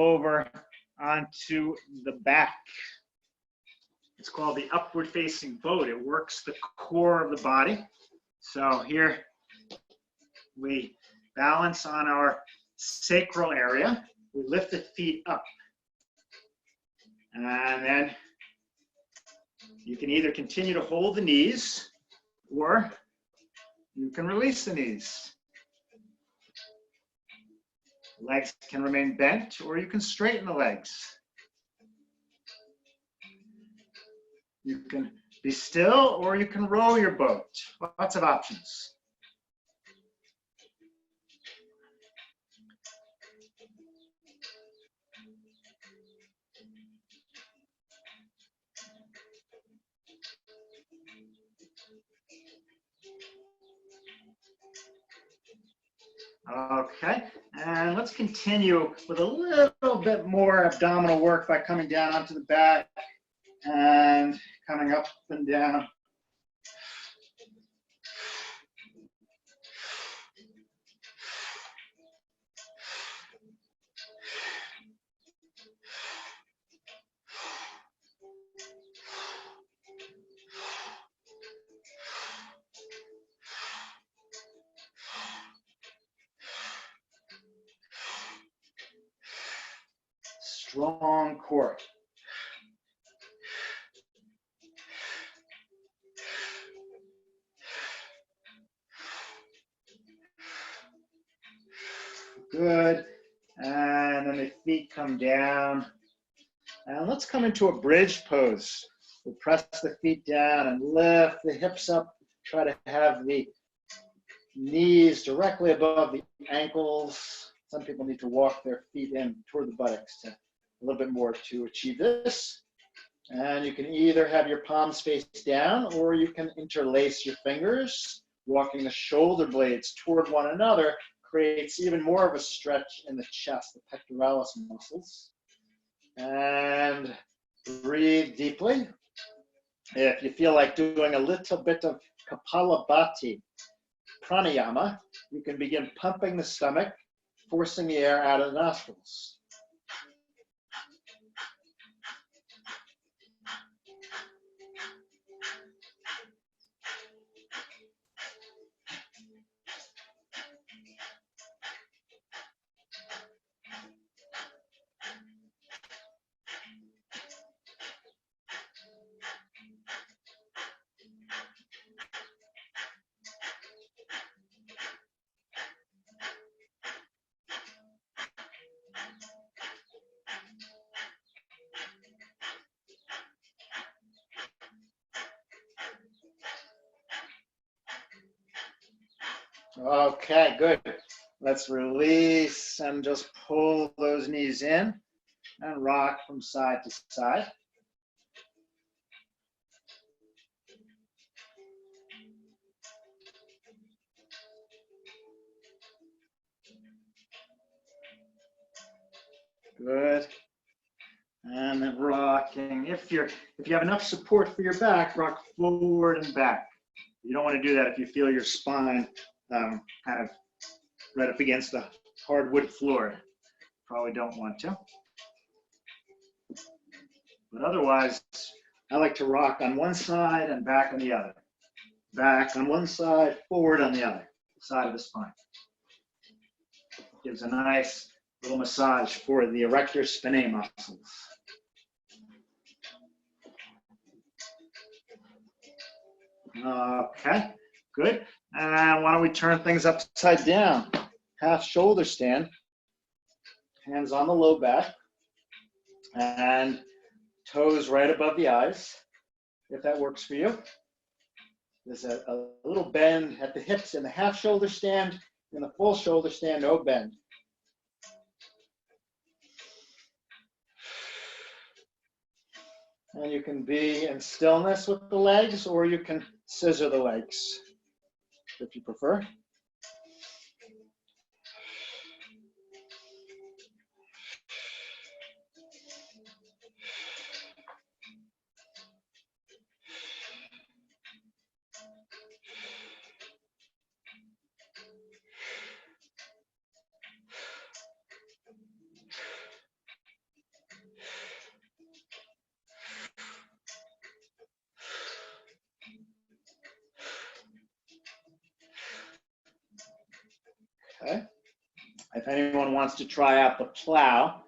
over onto the back. It's called the upward facing boat. It works the core of the body. So here we balance on our sacral area. We lift the feet up. And then you can either continue to hold the knees or you can release the knees. Legs can remain bent or you can straighten the legs. You can be still or you can row your boat. Lots of options. Okay, and let's continue with a little bit more abdominal work by coming down onto the back and coming up and down. Strong core. Good. And then the feet come down. And let's come into a bridge pose. We'll press the feet down and lift the hips up. Try to have the knees directly above the ankles. Some people need to walk their feet in toward the buttocks to a little bit more to achieve this. And you can either have your palms face down or you can interlace your fingers. Walking the shoulder blades toward one another creates even more of a stretch in the chest, the pectoralis muscles. And breathe deeply. If you feel like doing a little bit of Kapalabhati pranayama, you can begin pumping the stomach, forcing the air out of the nostrils. Okay, good. Let's release and just pull those knees in and rock from side to side. Good. And then rocking. If you have enough support for your back, rock forward and back. You don't want to do that if you feel your spine kind of right up against the hardwood floor. Probably don't want to. But otherwise, I like to rock on one side and back on the other. Back on one side, forward on the other side of the spine. Gives a nice little massage for the erector spinae muscles. Okay, good. And why don't we turn things upside down? Half shoulder stand, hands on the low back, and toes right above the eyes, if that works for you. There's a little bend at the hips in the half shoulder stand. In the full shoulder stand, no bend. And you can be in stillness with the legs, or you can scissor the legs, if you prefer. If anyone wants to try out the plow,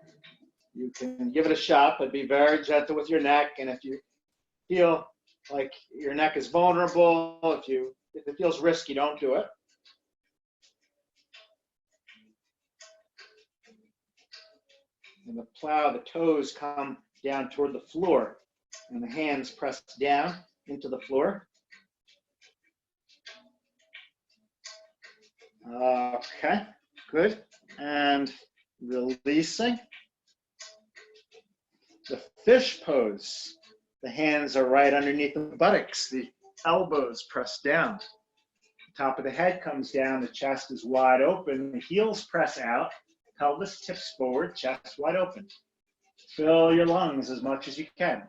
you can give it a shot, but be very gentle with your neck. And if you feel like your neck is vulnerable, if it feels risky, don't do it. In the plow, the toes come down toward the floor, and the hands press down into the floor. Okay, good. And releasing. The fish pose. The hands are right underneath the buttocks. The elbows press down. The top of the head comes down. The chest is wide open. The heels press out. Pelvis tips forward. Chest wide open. Fill your lungs as much as you can.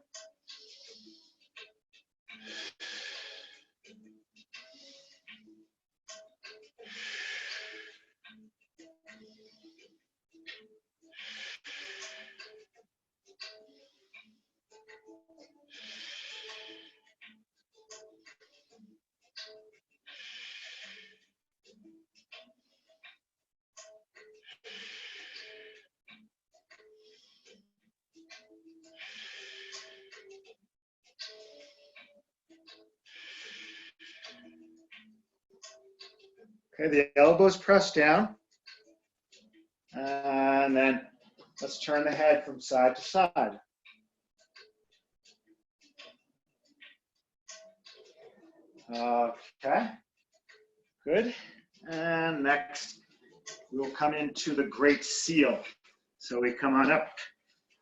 Okay, the elbows press down. And then let's turn the head from side to side. Okay, good. And next, we'll come into the Great Seal. So we come on up.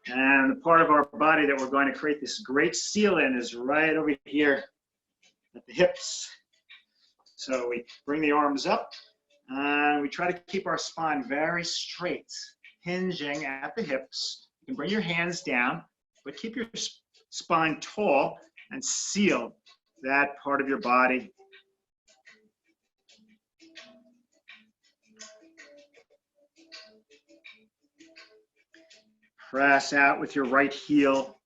And the part of our body that we're going to create this Great Seal in is right over here at the hips. So we bring the arms up, and we try to keep our spine very straight, hinging at the hips. You can bring your hands down, but keep your spine tall and seal that part of your body. Press out with your right heel.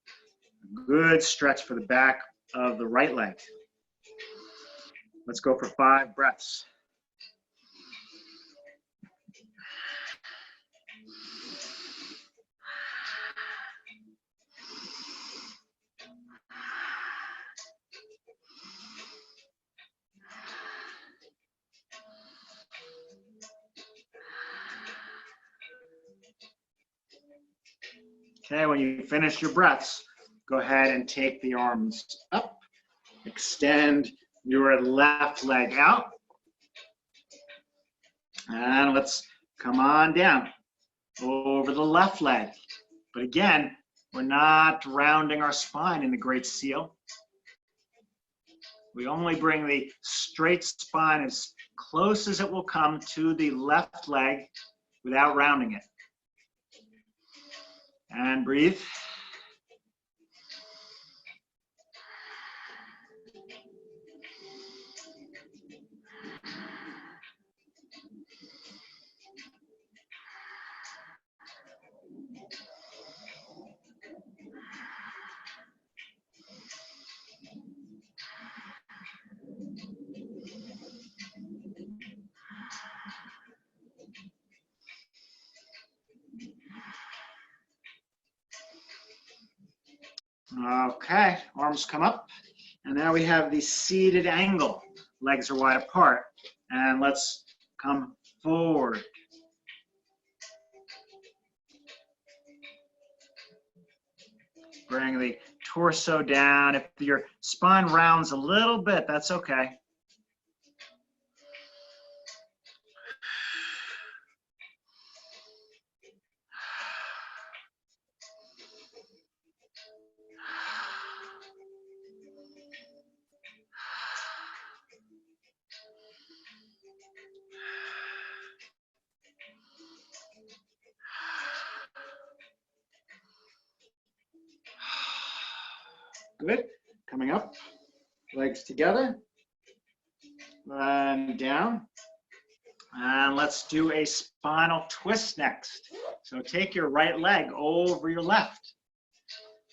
Good stretch for the back of the right leg. Let's go for 5 breaths. Okay, when you finish your breaths, go ahead and take the arms up. Extend your left leg out. And let's come on down over the left leg. But again, we're not rounding our spine in the Great Seal. We only bring the straight spine as close as it will come to the left leg without rounding it. And breathe. Okay, arms come up. And now we have the seated angle. Legs are wide apart. And let's come forward. Bring the torso down. If your spine rounds a little bit, that's okay. Good. Coming up, legs together, and down. And let's do a spinal twist next. So take your right leg over your left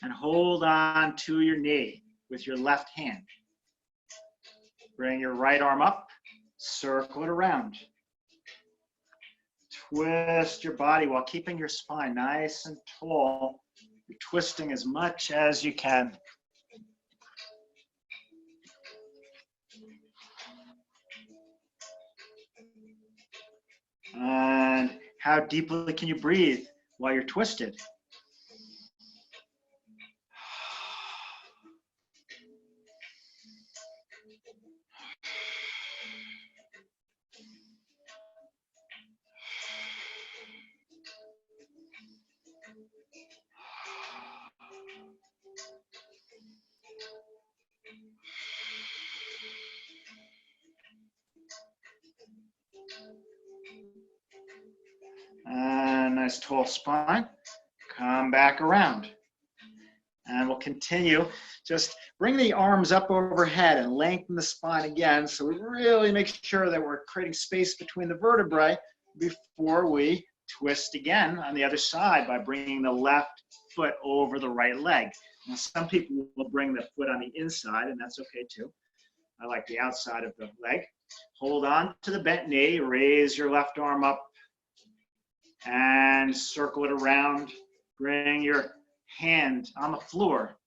and hold on to your knee with your left hand. Bring your right arm up, circle it around. twist your body while keeping your spine nice and tall. You're twisting as much as you can. And how deeply can you breathe while you're twisted? And nice tall spine. Come back around. And we'll continue. Just bring the arms up overhead and lengthen the spine again. So we really make sure that we're creating space between the vertebrae before we twist again on the other side by bringing the left foot over the right leg. Now, some people will bring the foot on the inside, and that's okay too. I like the outside of the leg. Hold on to the bent knee. Raise your left arm up and circle it around. Bring your hand on the floor.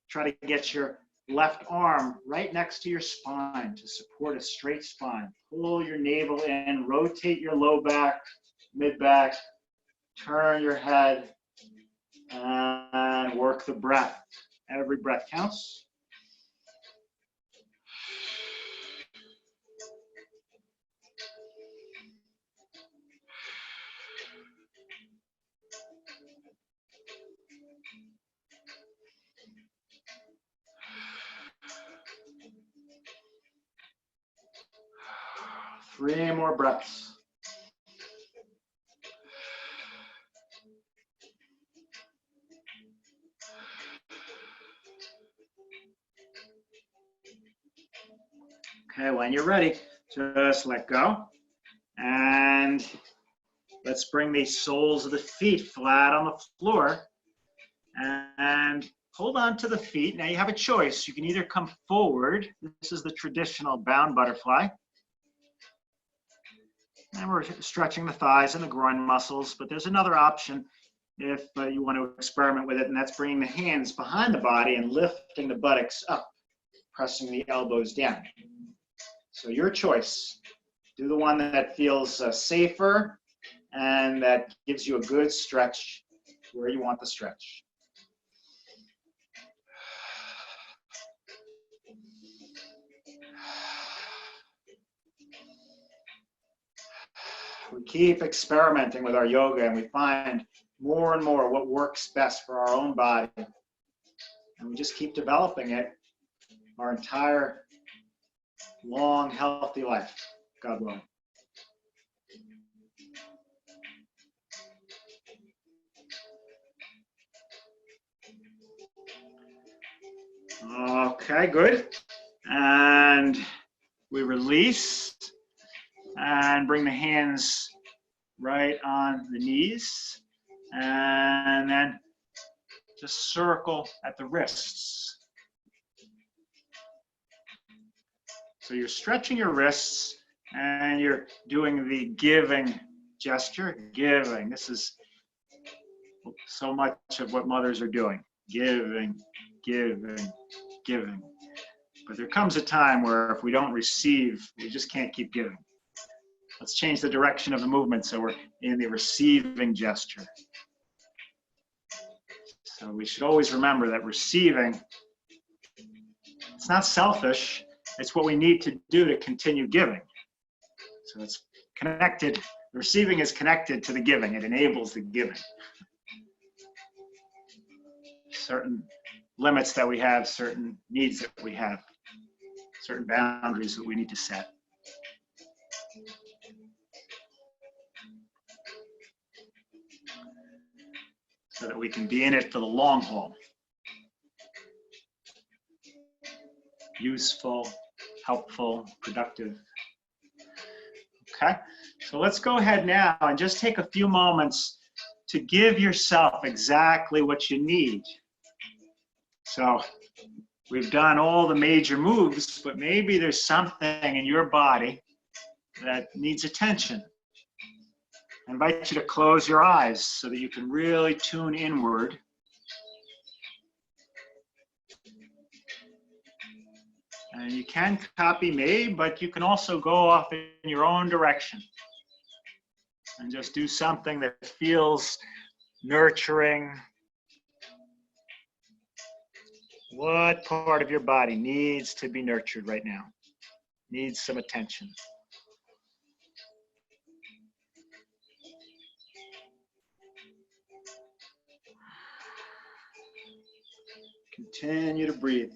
Try to get your left arm right next to your spine to support a straight spine. Pull your navel in, rotate your low back, mid back, turn your head, and work the breath. Every breath counts. Three more breaths. Okay, when you're ready, just let go. And let's bring the soles of the feet flat on the floor. And hold on to the feet. Now you have a choice. You can either come forward. This is the traditional bound butterfly. And we're stretching the thighs and the groin muscles, but there's another option if you want to experiment with it, and that's bringing the hands behind the body and lifting the buttocks up, pressing the elbows down. So your choice. Do the one that feels safer and that gives you a good stretch where you want the stretch. We keep experimenting with our yoga and we find more and more what works best for our own body. And we just keep developing it our entire long, healthy life, God willing. Okay, good. And we release and bring the hands right on the knees. And then just circle at the wrists. So you're stretching your wrists and you're doing the giving gesture, giving. This is so much of what mothers are doing, giving, giving, giving. But there comes a time where if we don't receive, we just can't keep giving. Let's change the direction of the movement so we're in the receiving gesture. So we should always remember that receiving, it's not selfish, it's what we need to do to continue giving. So it's connected, the receiving is connected to the giving, it enables the giving. Certain limits that we have, certain needs that we have, certain boundaries that we need to set. So that we can be in it for the long haul. Useful, helpful, productive. Okay, so let's go ahead now and just take a few moments to give yourself exactly what you need. So we've done all the major moves, but maybe there's something in your body that needs attention. I invite you to close your eyes so that you can really tune inward. And you can copy me, but you can also go off in your own direction and just do something that feels nurturing. What part of your body needs to be nurtured right now? Needs some attention. Continue to breathe.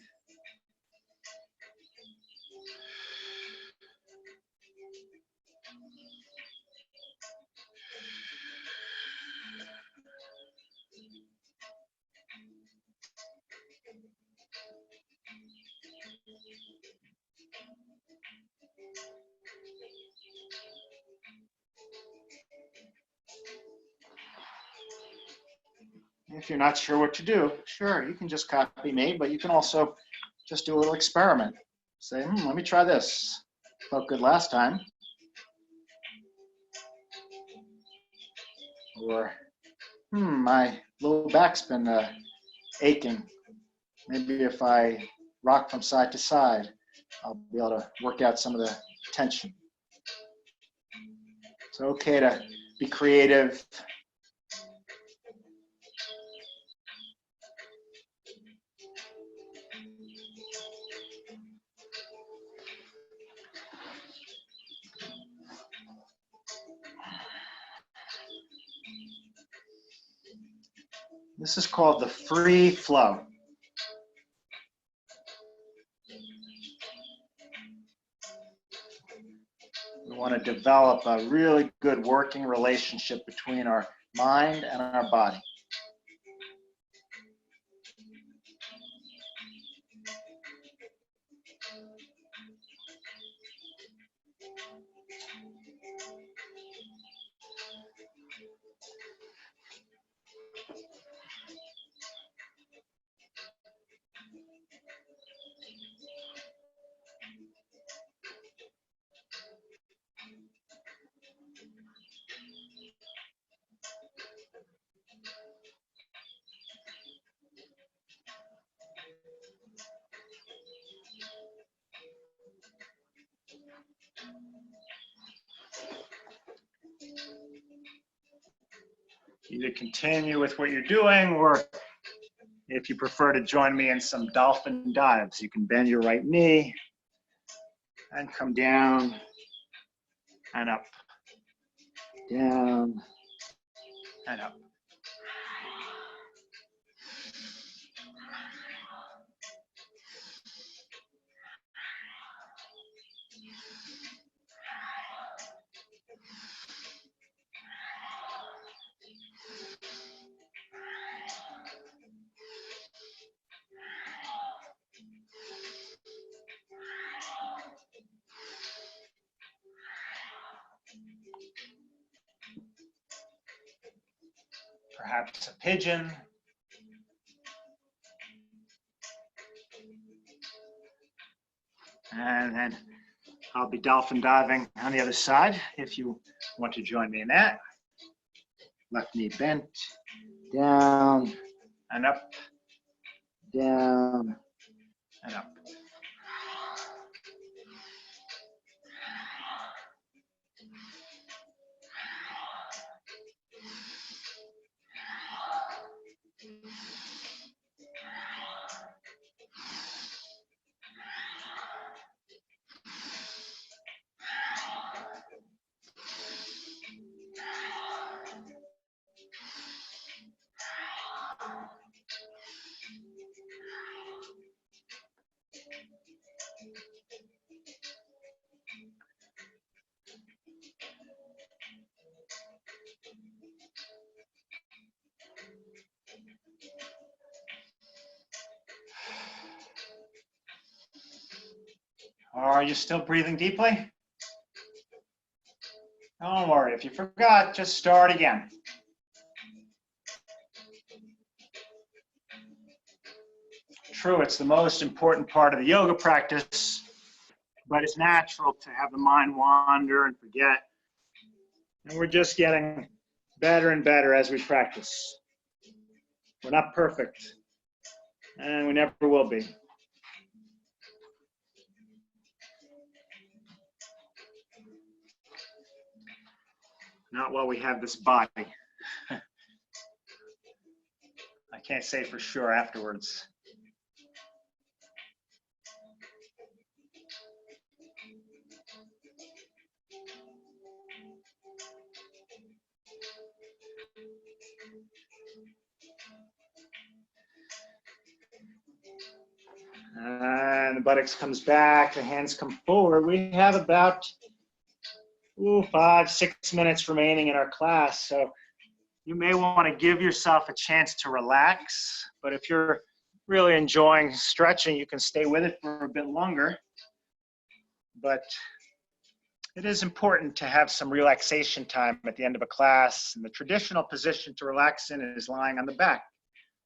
If you're not sure what to do, sure, you can just copy me, but you can also just do a little experiment. Say, let me try this. Felt good last time. Or, my low back's been aching. Maybe if I rock from side to side, I'll be able to work out some of the tension. It's okay to be creative. This is called the free flow. We want to develop a really good working relationship between our mind and our body. Either continue with what you're doing, or if you prefer to join me in some dolphin dives, you can bend your right knee and come down and up, down and up. Perhaps a pigeon. And then I'll be dolphin diving on the other side if you want to join me in that. Left knee bent, down and up, down and up. Are you still breathing deeply? Don't worry, if you forgot, just start again. True, it's the most important part of the yoga practice, but it's natural to have the mind wander and forget. And we're just getting better and better as we practice. We're not perfect, and we never will be. Not while we have this body. I can't say for sure afterwards. And the buttocks comes back, the hands come forward. We have about 5-6 minutes remaining in our class. So you may want to give yourself a chance to relax. But if you're really enjoying stretching, you can stay with it for a bit longer. But it is important to have some relaxation time at the end of a class. And the traditional position to relax in is lying on the back.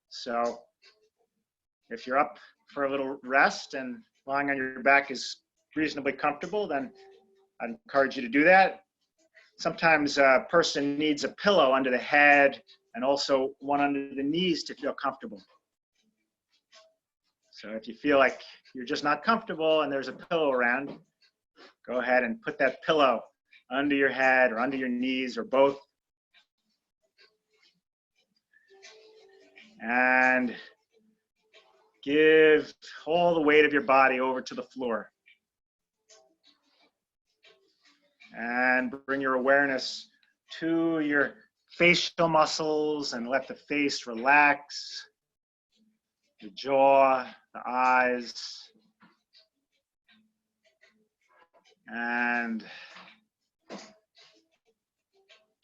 So if you're up for a little rest and lying on your back is reasonably comfortable, then I'd encourage you to do that. Sometimes a person needs a pillow under the head and also one under the knees to feel comfortable. So if you feel like you're just not comfortable and there's a pillow around, go ahead and put that pillow under your head or under your knees or both. And give all the weight of your body over to the floor. And bring your awareness to your facial muscles and let the face relax. The jaw, the eyes. And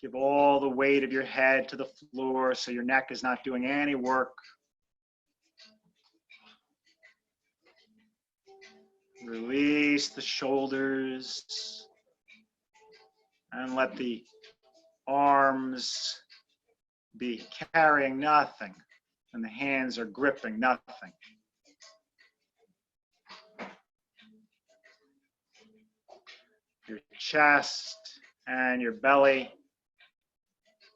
give all the weight of your head to the floor so your neck is not doing any work. Release the shoulders and let the arms be carrying nothing and the hands are gripping nothing. Your chest and your belly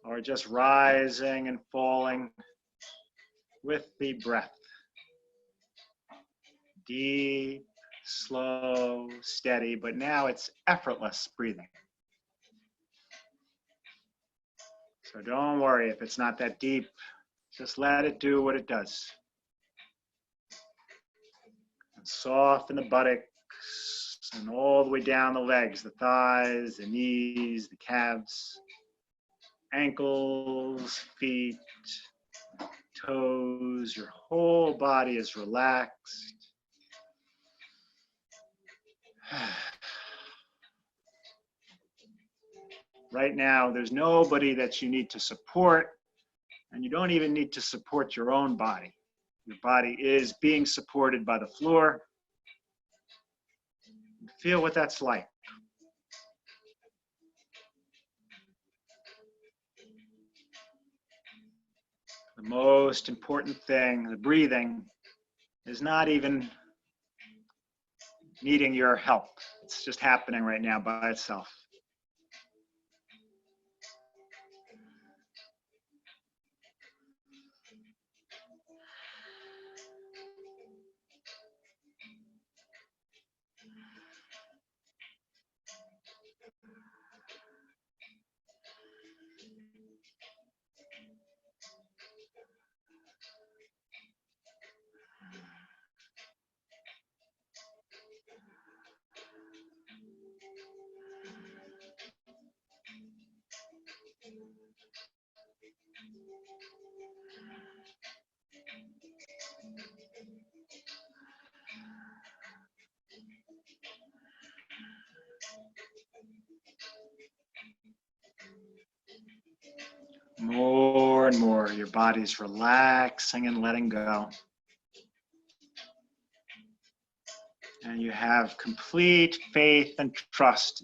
are just rising and falling with the breath. Deep, slow, steady, but now it's effortless breathing. So don't worry if it's not that deep. Just let it do what it does. And soften the buttocks and all the way down the legs, the thighs, the knees, the calves, ankles, feet, toes. Your whole body is relaxed. Right now, there's nobody that you need to support, and you don't even need to support your own body. Your body is being supported by the floor. Feel what that's like. The most important thing, the breathing, is not even needing your help. It's just happening right now by itself. More and more, your body's relaxing and letting go. And you have complete faith and trust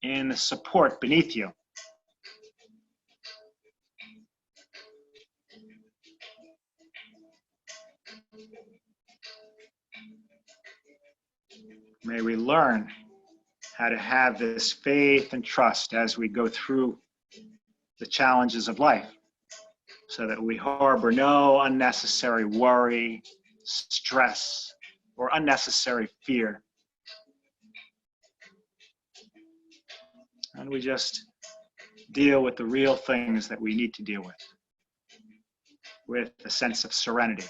in the support beneath you. May we learn how to have this faith and trust as we go through the challenges of life so that we harbor no unnecessary worry, stress, or unnecessary fear. And we just deal with the real things that we need to deal with a sense of serenity.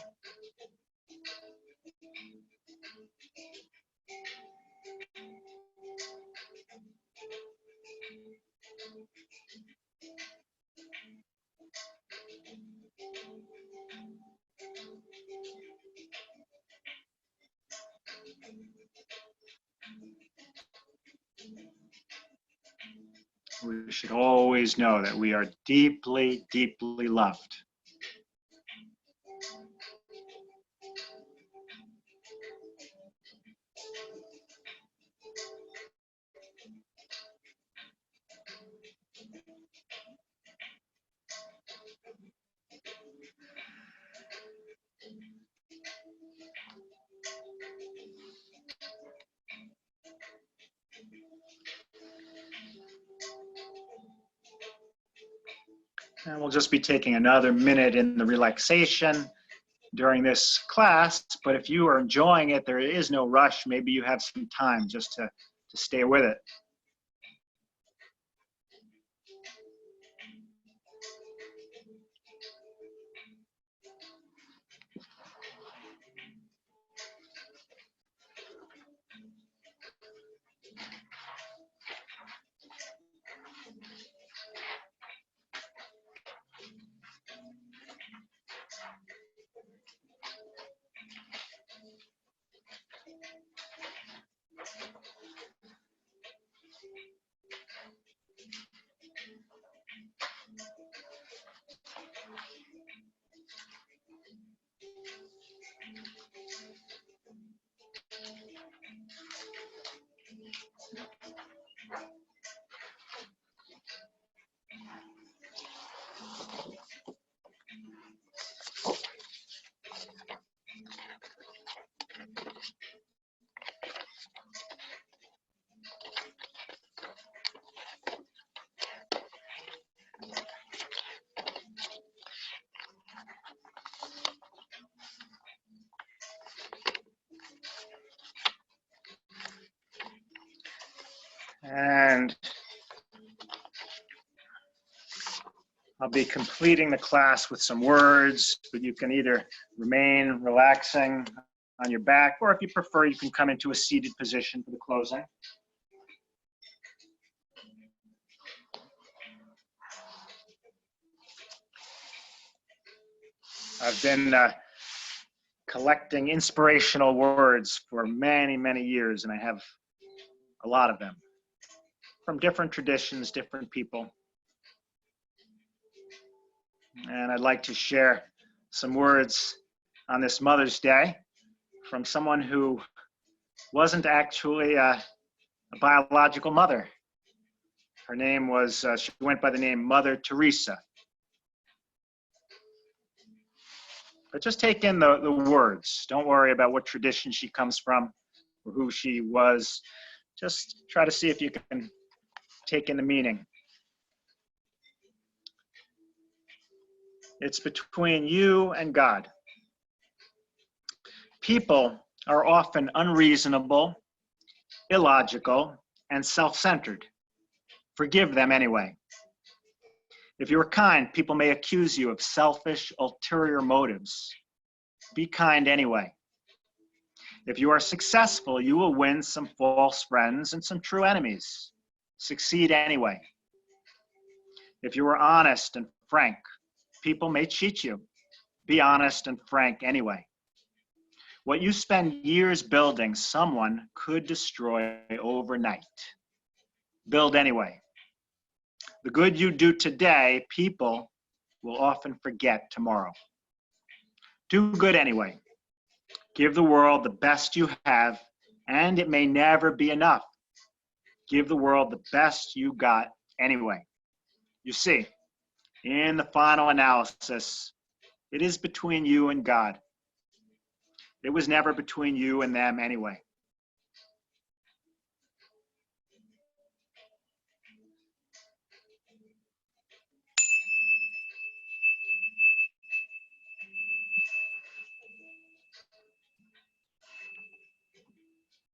We should always know that we are deeply, deeply loved. And we'll just be taking another minute in the relaxation during this class, but if you are enjoying it, there is no rush. Maybe you have some time just to stay with it. And I'll be completing the class with some words, but you can either remain relaxing on your back, or if you prefer, you can come into a seated position for the closing. I've been collecting inspirational words for many, many years, and I have a lot of them from different traditions, different people. And I'd like to share some words on this Mother's Day from someone who wasn't actually a biological mother. Her name was, she went by the name Mother Teresa. But just take in the words. Don't worry about what tradition she comes from or who she was. Just try to see if you can take in the meaning. It's between you and God. People are often unreasonable, illogical, and self-centered. Forgive them anyway. If you are kind, people may accuse you of selfish, ulterior motives. Be kind anyway. If you are successful, you will win some false friends and some true enemies. Succeed anyway. If you are honest and frank, people may cheat you. Be honest and frank anyway. What you spend years building, someone could destroy overnight. Build anyway. The good you do today, people will often forget tomorrow. Do good anyway. Give the world the best you have, and it may never be enough. Give the world the best you got anyway. You see, in the final analysis, it is between you and God. It was never between you and them anyway.